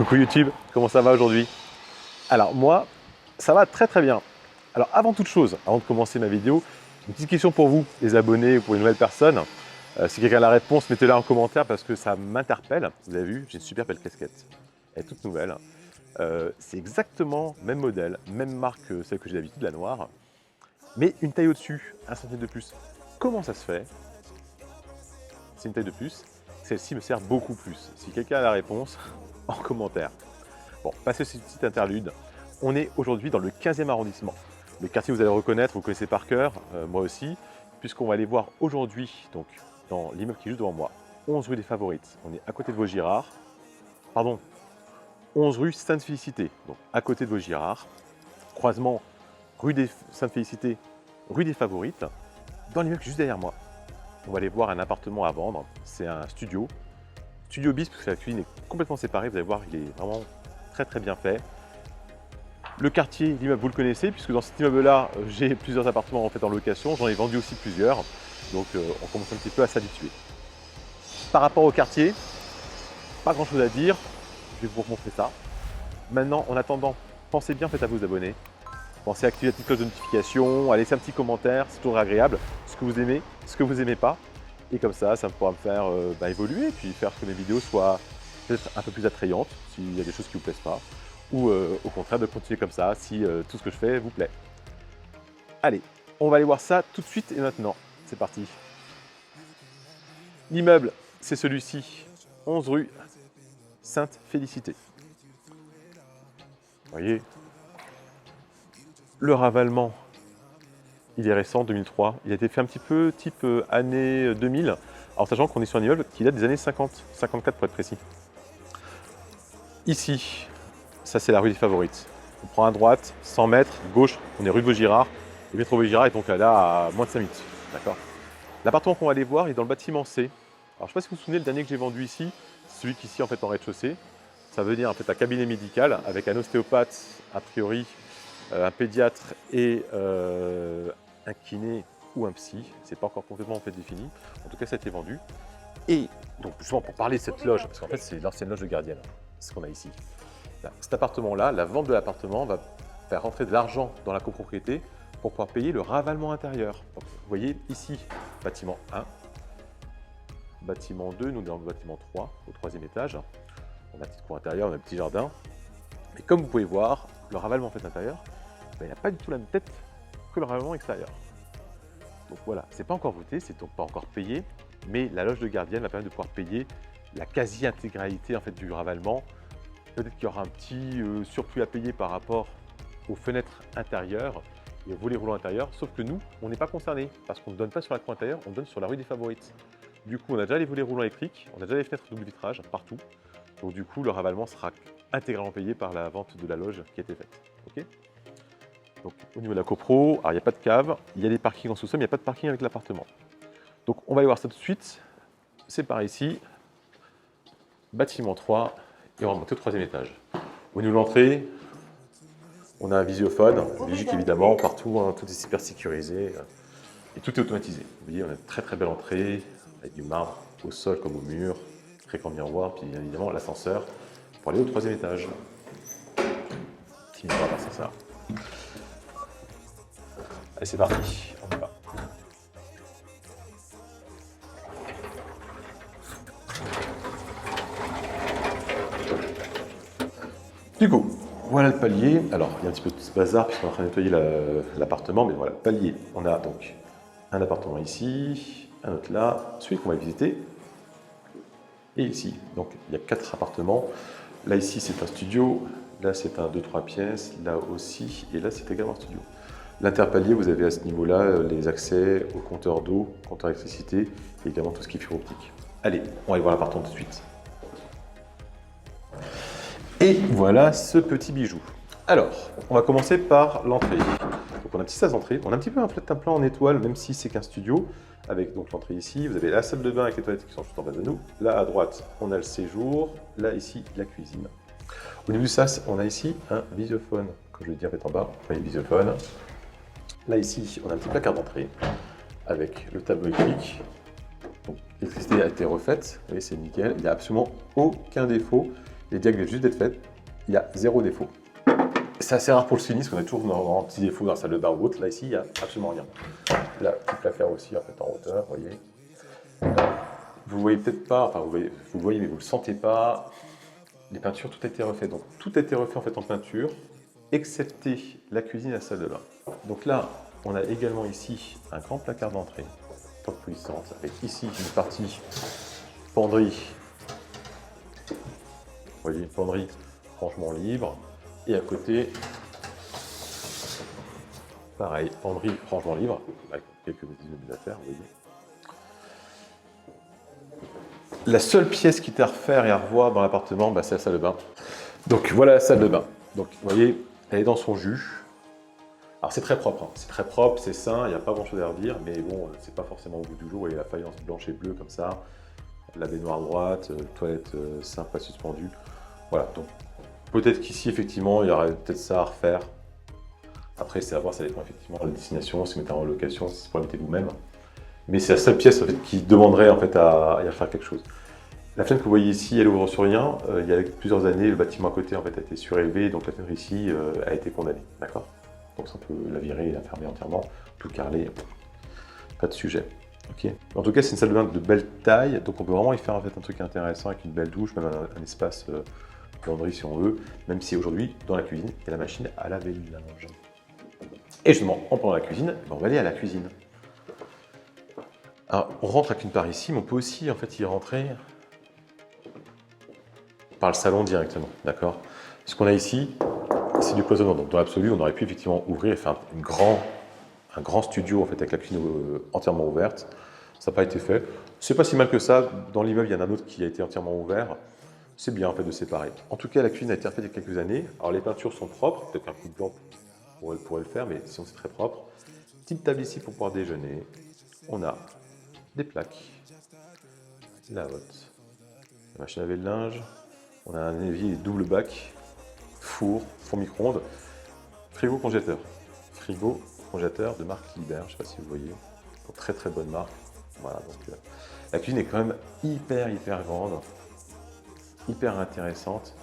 Coucou YouTube, comment ça va aujourd'hui? Alors moi, ça va très très bien. Alors avant toute chose, avant de commencer ma vidéo, une petite question pour vous, les abonnés ou pour une nouvelle personne. Si quelqu'un a la réponse, mettez-la en commentaire parce que ça m'interpelle. Vous avez vu, j'ai une super belle casquette. Elle est toute nouvelle. C'est exactement même modèle, même marque que celle que j'ai d'habitude, la noire, mais une taille au-dessus, 1 cm de plus. Comment ça se fait? C'est une taille de plus. Celle-ci me sert beaucoup plus. Si quelqu'un a la réponse, en commentaire. Bon, passé ce petit interlude, on est aujourd'hui dans le 15e arrondissement. Le quartier, vous allez le reconnaître, vous le connaissez par cœur, moi aussi, puisqu'on va aller voir aujourd'hui, donc dans l'immeuble qui est juste devant moi, 11 rue des Favorites. On est à côté de Vaugirard, pardon, 11 rue Sainte-Félicité, donc à côté de Vaugirard, croisement rue des Sainte-Félicité, rue des Favorites, dans l'immeuble juste derrière moi. On va aller voir un appartement à vendre, c'est un studio bis, parce que la cuisine est complètement séparée, vous allez voir, il est vraiment très bien fait. Le quartier, l'immeuble, vous le connaissez, puisque dans cet immeuble-là, j'ai plusieurs appartements en fait en location, j'en ai vendu aussi plusieurs, donc on commence un petit peu à s'habituer. Par rapport au quartier, pas grand-chose à dire, je vais vous montrer ça. Maintenant, en attendant, pensez bien en fait à vous abonner, pensez à activer la petite cloche de notification, à laisser un petit commentaire, c'est toujours agréable, ce que vous aimez, ce que vous n'aimez pas, et comme ça pourra me faire évoluer, puis faire que mes vidéos soient peut-être un peu plus attrayantes, s'il y a des choses qui ne vous plaisent pas, ou au contraire de continuer comme ça, si tout ce que je fais vous plaît. Allez, on va aller voir ça tout de suite et maintenant. C'est parti. L'immeuble, c'est celui-ci, 11 rue Sainte-Félicité. Vous voyez, le ravalement, il est récent, 2003. Il a été fait un petit peu type année 2000, alors sachant qu'on est sur un immeuble qui date des années 50, 54 pour être précis. Ici, ça c'est la rue des Favorites. On prend à droite, 100 mètres, gauche, on est rue de Vaugirard. Le métro Vaugirard est donc là à moins de 5 minutes. D'accord. L'appartement qu'on va aller voir est dans le bâtiment C. Alors je ne sais pas si vous vous souvenez, le dernier que j'ai vendu ici, celui qui est ici en fait en rez-de-chaussée, ça veut dire en fait un cabinet médical avec un ostéopathe, a priori, un pédiatre et un kiné ou un psy. C'est pas encore complètement en fait défini. En tout cas, ça a été vendu. Et donc justement pour parler de cette loge, parce qu'en fait c'est l'ancienne loge de gardienne, ce qu'on a ici. Cet appartement-là, la vente de l'appartement va faire rentrer de l'argent dans la copropriété pour pouvoir payer le ravalement intérieur. Donc, vous voyez ici, bâtiment 1, bâtiment 2, nous sommes dans le bâtiment 3, au 3e étage. On a un petit cour intérieur, on a un petit jardin. Mais comme vous pouvez voir, le ravalement en fait intérieur, il n'a pas du tout la même tête que le ravalement extérieur. Donc voilà, c'est pas encore voté, c'est donc pas encore payé, mais la loge de gardienne va permettre de pouvoir payer la quasi-intégralité en fait du ravalement. Peut-être qu'il y aura un petit surplus à payer par rapport aux fenêtres intérieures et aux volets roulants intérieurs, sauf que nous, on n'est pas concernés, parce qu'on ne donne pas sur la cour intérieure, on donne sur la rue des Favorites. Du coup, on a déjà les volets roulants électriques, on a déjà les fenêtres double vitrage partout, donc du coup, le ravalement sera intégralement payé par la vente de la loge qui a été faite. Okay, donc au niveau de la copro, alors il n'y a pas de cave, il y a des parkings en sous-sol, mais il n'y a pas de parking avec l'appartement. Donc on va aller voir ça tout de suite, c'est par ici, bâtiment 3, et on va monter au 3e étage. Au niveau de l'entrée, on a un visiophone, Vigic évidemment, partout, hein, tout est super sécurisé et tout est automatisé. Vous voyez, on a une très belle entrée avec du marbre au sol comme au mur, très grand miroir, puis bien évidemment l'ascenseur pour aller au 3e étage. Petit miroir d'ascenseur. Allez, c'est parti, on y va. Du coup, voilà le palier. Alors, il y a un petit peu de ce bazar puisqu'on est en train de nettoyer l'appartement, mais voilà, palier. On a donc un appartement ici, un autre là, celui qu'on va visiter, et ici. Donc, il y a 4 appartements. Là, ici, c'est un studio. Là, c'est un 2-3 pièces. Là aussi, et là, c'est également un studio. L'interpalier, vous avez à ce niveau-là les accès au compteur d'eau, compteur d'électricité, et également tout ce qui est fibre optique. Allez, on va aller voir l'appartement tout de suite. Et voilà ce petit bijou. Alors, on va commencer par l'entrée. Donc on a un petit sas d'entrée, on a un petit peu un plan en étoile, même si c'est qu'un studio, avec donc l'entrée ici, vous avez la salle de bain avec les toilettes qui sont juste en bas de nous. Là à droite, on a le séjour, là ici, la cuisine. Au niveau du sas, on a ici un visiophone, comme je l'ai dit en fait en bas, vous voyez le visiophone. Là ici, on a un petit placard d'entrée, avec le tableau électrique. Donc l'électricité a été refaite, vous voyez c'est nickel, il n'y a absolument aucun défaut. Les diags viennent juste d'être faites. Il y a 0 défaut. C'est assez rare pour le sinistre, on a toujours un petit défaut dans la salle de bain ou autre. Là, ici, il n'y a absolument rien. Là, petit placard aussi, en fait, en hauteur, vous voyez. Vous voyez peut-être pas, enfin, vous voyez, mais vous ne le sentez pas. Les peintures, tout a été refait. Donc, tout a été refait en fait en peinture, excepté la cuisine et la salle de bain. Donc là, on a également ici un grand placard d'entrée, porte puissante, avec ici une partie penderie. Vous voyez, penderie, rangement libre. Et à côté, pareil, penderie, rangement libre, avec quelques petits objets à faire, vous voyez. La seule pièce qui est à refaire et à revoir dans l'appartement, bah, c'est la salle de bain. Donc voilà la salle de bain. Donc vous voyez, elle est dans son jus. Alors c'est très propre, hein. C'est très propre, c'est sain, il n'y a pas grand chose à redire, mais bon, c'est pas forcément au bout du jour. Vous voyez la faïence blanche et bleue comme ça, la baignoire droite, toilette sympa suspendue. Voilà, donc peut-être qu'ici, effectivement, il y aurait peut-être ça à refaire. Après, c'est à voir, ça dépend effectivement de la destination, si vous mettez en location, si vous mettez vous-même. Mais c'est la seule pièce en fait, qui demanderait en fait, à y faire quelque chose. La fenêtre que vous voyez ici, elle ouvre sur rien. Il y a plusieurs années, le bâtiment à côté en fait, a été surélevé, donc la fenêtre ici a été condamnée. D'accord. Donc ça, on peut la virer et la fermer entièrement, tout carrelé, pas de sujet. Okay. En tout cas, c'est une salle de bain de belle taille, donc on peut vraiment y faire en fait, un truc intéressant avec une belle douche, même un espace laundry si on veut, même si aujourd'hui, dans la cuisine, il y a la machine à laver le linge. Et justement, en parlant de la cuisine, on va aller à la cuisine. Alors, on rentre avec une part ici, mais on peut aussi en fait, y rentrer par le salon directement, d'accord. Ce qu'on a ici, c'est du cloisonnement. Donc dans l'absolu, on aurait pu effectivement ouvrir et faire un grand studio en fait, avec la cuisine entièrement ouverte. Ça n'a pas été fait. C'est pas si mal que ça. Dans l'immeuble, il y en a un autre qui a été entièrement ouvert. C'est bien en fait de séparer. En tout cas, la cuisine a été refaite il y a quelques années. Alors les peintures sont propres, peut-être qu'un coup de blanc pourrait le faire, mais sinon c'est très propre. Petite table ici pour pouvoir déjeuner. On a des plaques, la hotte, la machine à laver le linge. On a un évier double bac, four micro-ondes, frigo congélateur. Frigo congélateur de marque Liber, je ne sais pas si vous voyez. Donc, très très bonne marque. Voilà, donc, la cuisine est quand même hyper grande, hyper intéressante.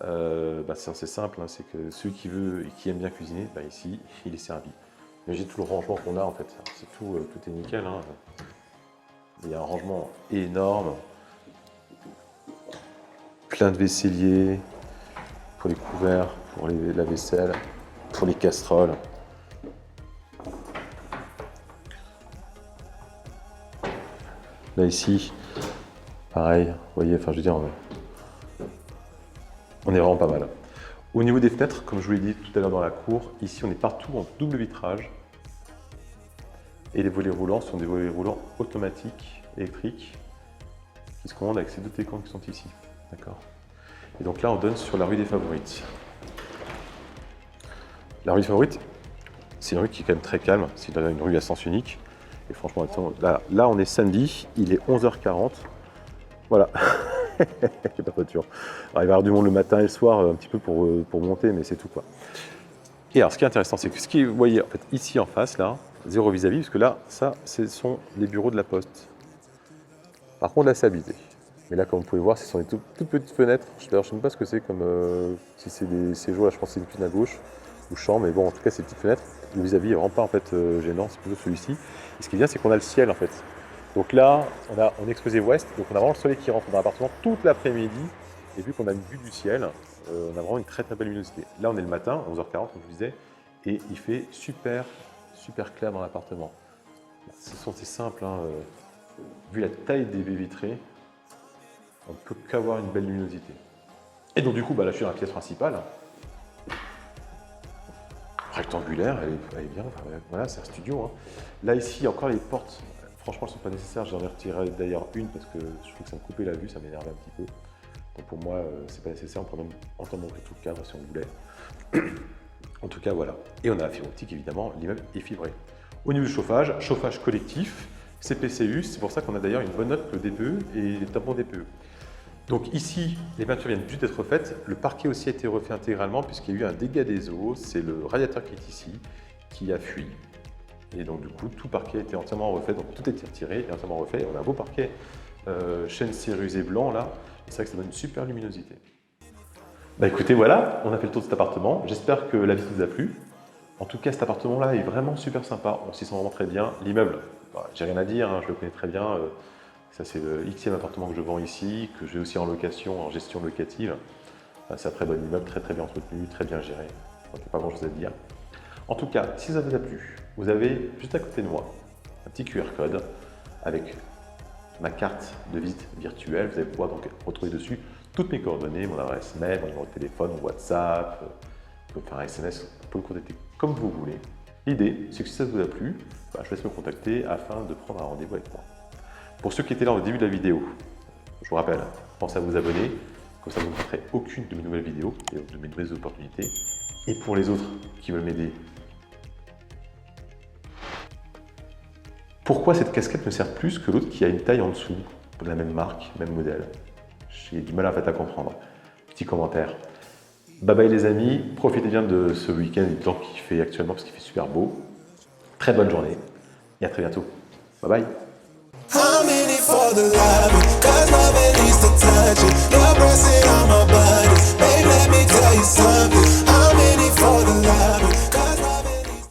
C'est assez simple, hein, c'est que celui qui veut et qui aime bien cuisiner, bah, ici, il est servi. Imaginez tout le rangement qu'on a en fait, c'est tout est nickel. Hein. Il y a un rangement énorme, plein de vaisseliers, pour les couverts, pour la vaisselle, pour les casseroles. Là ici, pareil, vous voyez, enfin je veux dire, on est vraiment pas mal. Au niveau des fenêtres, comme je vous l'ai dit tout à l'heure dans la cour, ici on est partout en double vitrage. Et les volets roulants sont des volets roulants automatiques, électriques, qui se commandent avec ces deux télécommandes qui sont ici. D'accord. Et donc là, on donne sur la rue des Favorites. La rue des Favorites, c'est une rue qui est quand même très calme, c'est une rue à sens unique. Et franchement, là on est samedi, il est 11h40. Voilà, il n'y a pas de voiture. Alors, il va y avoir du monde le matin et le soir, un petit peu pour monter, mais c'est tout quoi. Et alors, ce qui est intéressant, c'est que ce que vous voyez en fait, ici en face, là, zéro vis-à-vis, parce que là, ça, ce sont les bureaux de la Poste. Par contre, là, c'est habité. Mais là, comme vous pouvez voir, ce sont des toutes petites fenêtres. D'ailleurs, je ne sais même pas ce que c'est, comme si c'est des séjours. Là, je pense que c'est une cuisine à gauche ou chambre, mais bon, en tout cas, ces petites fenêtres. Le vis-à-vis est vraiment pas en fait gênant, c'est plutôt celui-ci. Et ce qui est bien, c'est qu'on a le ciel en fait. Donc là, on est exposé ouest, donc on a vraiment le soleil qui rentre dans l'appartement toute l'après-midi. Et vu qu'on a une vue du ciel, on a vraiment une très très belle luminosité. Là, on est le matin, 11h40, comme je vous disais, et il fait super clair dans l'appartement. C'est simple, hein, vu la taille des baies vitrées, on ne peut qu'avoir une belle luminosité. Et donc du coup, là je suis dans la pièce principale, rectangulaire, elle est bien, voilà, c'est un studio. Hein. Là ici, encore les portes, franchement elles ne sont pas nécessaires, j'en ai retiré d'ailleurs une parce que je trouve que ça me coupait la vue, ça m'énervait un petit peu. Donc pour moi, c'est pas nécessaire, on peut même entendre tout le cadre si on voulait. En tout cas, voilà. Et on a la fibre optique, évidemment, l'immeuble est fibré. Au niveau du chauffage, chauffage collectif, CPCU, c'est pour ça qu'on a d'ailleurs une bonne note pour le DPE et les tampons DPE. Donc ici, les peintures viennent juste d'être refaites. Le parquet aussi a été refait intégralement puisqu'il y a eu un dégât des eaux. C'est le radiateur qui est ici, qui a fui. Et donc du coup, tout le parquet a été entièrement refait. Donc tout a été retiré et entièrement refait. On a un beau parquet chêne cérusé blanc là. C'est vrai que ça donne une super luminosité. Bah écoutez, voilà, on a fait le tour de cet appartement. J'espère que la visite vous a plu. En tout cas, cet appartement-là est vraiment super sympa. On s'y sent vraiment très bien. L'immeuble, bah, j'ai rien à dire, hein, je le connais très bien. Ça, c'est le Xème appartement que je vends ici, que j'ai aussi en location, en gestion locative. C'est un très bon immeuble, très très bien entretenu, très bien géré. Donc, il n'y a pas grand-chose à dire. En tout cas, si ça vous a plu, vous avez juste à côté de moi un petit QR code avec ma carte de visite virtuelle. Vous allez pouvoir donc retrouver dessus toutes mes coordonnées, mon adresse mail, mon numéro de téléphone, mon WhatsApp, vous pouvez faire un SMS, vous pouvez me contacter comme vous voulez. L'idée, c'est que si ça vous a plu, je vous laisse me contacter afin de prendre un rendez-vous avec moi. Pour ceux qui étaient là au début de la vidéo, je vous rappelle, pensez à vous abonner, comme ça vous ne raterez aucune de mes nouvelles vidéos et de mes nouvelles opportunités. Et pour les autres qui veulent m'aider, pourquoi cette casquette me sert plus que l'autre qui a une taille en dessous, de la même marque, même modèle? J'ai du mal en fait à comprendre. Petit commentaire. Bye bye les amis, profitez bien de ce week-end du temps qu'il fait actuellement parce qu'il fait super beau. Très bonne journée et à très bientôt. Bye bye.